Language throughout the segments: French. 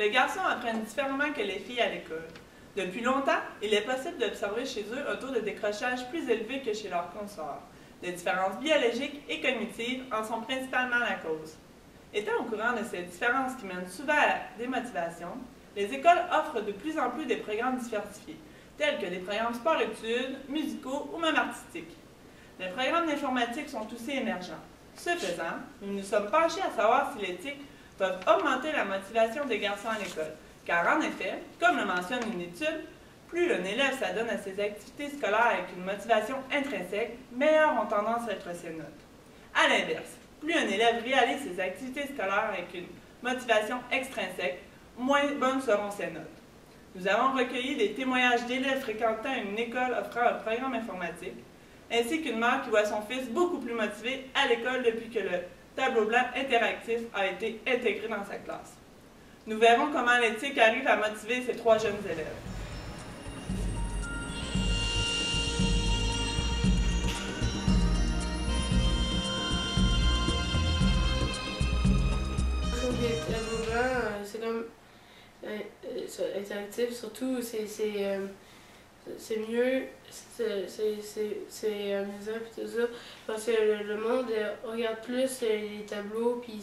Les garçons apprennent différemment que les filles à l'école. Depuis longtemps, il est possible d'observer chez eux un taux de décrochage plus élevé que chez leurs consorts. Les différences biologiques et cognitives en sont principalement la cause. Étant au courant de ces différences qui mènent souvent à la démotivation, les écoles offrent de plus en plus des programmes diversifiés, tels que des programmes sport-études, musicaux ou même artistiques. Les programmes d'informatique sont aussi émergents. Ce faisant, nous nous sommes penchés à savoir si les TIC peuvent augmenter la motivation des garçons à l'école, car en effet, comme le mentionne une étude, plus un élève s'adonne à ses activités scolaires avec une motivation intrinsèque, meilleures ont tendance à être ses notes. À l'inverse, plus un élève réalise ses activités scolaires avec une motivation extrinsèque, moins bonnes seront ses notes. Nous avons recueilli des témoignages d'élèves fréquentant une école offrant un programme informatique, ainsi qu'une mère qui voit son fils beaucoup plus motivé à l'école depuis que le tableau blanc interactif a été intégré dans sa classe. Nous verrons comment l'éthique arrive à motiver ces 3 jeunes élèves. Je trouve que les tableaux blancs, c'est comme interactif, surtout c'est mieux, c'est amusant et tout ça, parce que le monde regarde plus les tableaux, puis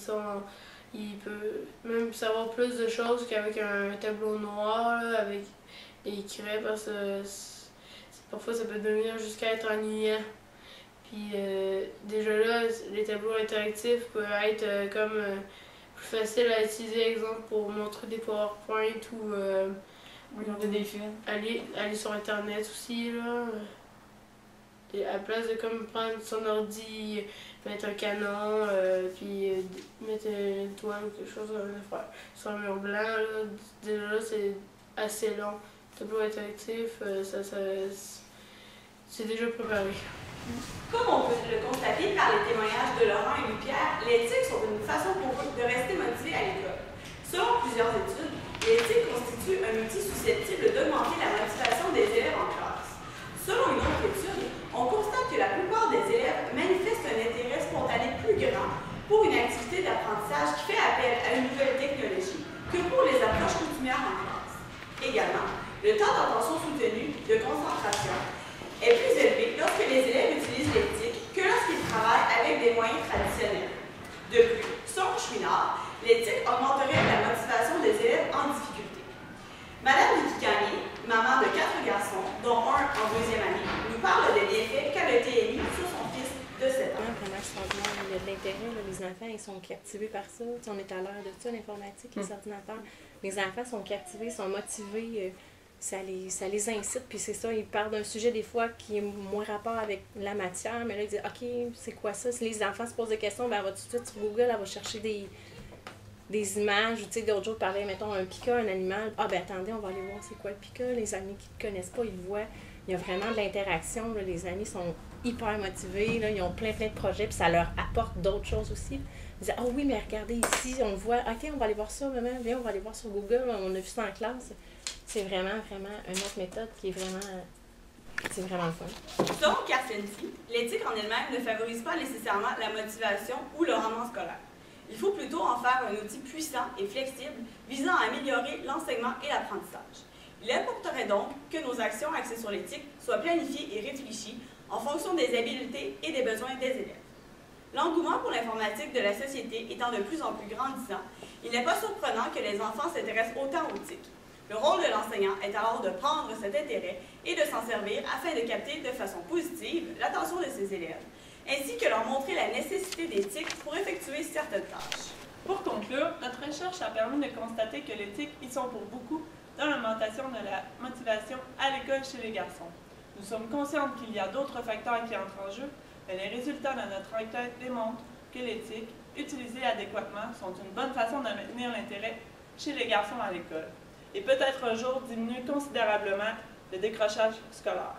il peut même savoir plus de choses qu'avec un tableau noir, là, avec des craies, parce que parfois ça peut devenir jusqu'à être ennuyant. Puis déjà là, les tableaux interactifs peuvent être comme plus faciles à utiliser, exemple, pour montrer des PowerPoint ou aller sur Internet aussi, là. Et à la place de comme prendre son ordi, mettre un canon, puis mettre une toile ou quelque chose sur un mur blanc, là, déjà là, c'est assez long. Le tableau interactif, c'est déjà préparé. Comme on peut le constater par les témoignages de Laurent et Louis-Pierre, les TIC sont une façon pour eux de rester motivés à l'école. Selon plusieurs études, les TIC constituent un outil susceptible d'augmenter la motivation des élèves en classe. Selon une autre étude, on constate que la plupart des élèves manifestent un intérêt spontané plus grand pour une activité d'apprentissage qui fait appel à une nouvelle technologie que pour les approches coutumières en classe. Également, le temps d'attention soutenue, de concentration, est plus élevé lorsque les élèves utilisent les TIC que lorsqu'ils travaillent avec des moyens traditionnels. De plus, selon Chouinard, les TIC augmenteraient la motivation des élèves en difficulté. Madame Nikikani, maman de 4 garçons, dont un en 2e année, nous parle des bienfaits qu'a le TNI sur son fils de 7 ans. Vraiment extraordinaire. Il y a de l'intérêt. Les enfants ils sont captivés par ça. On est à l'heure de ça, l'informatique, les ordinateurs. Les enfants sont captivés, sont motivés. Ça les incite, puis c'est ça, ils parlent d'un sujet des fois qui est moins rapport avec la matière, mais là ils disent « Ok, c'est quoi ça? » Si les enfants se posent des questions, ben, elle va tout de suite sur Google, elle va chercher des images, ou tu sais, d'autres jours, parler, mettons, un pika, un animal. Ah ben attendez, on va aller voir c'est quoi le pika. Les amis qui ne connaissent pas, ils le voient. Il y a vraiment de l'interaction, les amis sont hyper motivés, là, ils ont plein de projets, puis ça leur apporte d'autres choses aussi. Ils disent « Ah oui, mais regardez ici, on le voit. Ok, on va aller voir ça, maman, viens, on va aller voir sur Google, on a vu ça en classe. » C'est vraiment une autre méthode qui est vraiment, c'est vraiment le fun. Selon Carpentier, l'éthique en elle-même ne favorise pas nécessairement la motivation ou le rendement scolaire. Il faut plutôt en faire un outil puissant et flexible visant à améliorer l'enseignement et l'apprentissage. Il importerait donc que nos actions axées sur l'éthique soient planifiées et réfléchies en fonction des habiletés et des besoins des élèves. L'engouement pour l'informatique de la société étant de plus en plus grandissant, il n'est pas surprenant que les enfants s'intéressent autant aux TIC. Le rôle de l'enseignant est alors de prendre cet intérêt et de s'en servir afin de capter de façon positive l'attention de ses élèves, ainsi que leur montrer la nécessité des TIC pour effectuer certaines tâches. Pour conclure, notre recherche a permis de constater que les TIC y sont pour beaucoup dans l'augmentation de la motivation à l'école chez les garçons. Nous sommes conscients qu'il y a d'autres facteurs qui entrent en jeu, mais les résultats de notre enquête démontrent que les TIC, utilisés adéquatement, sont une bonne façon de maintenir l'intérêt chez les garçons à l'école et peut-être un jour diminuer considérablement le décrochage scolaire.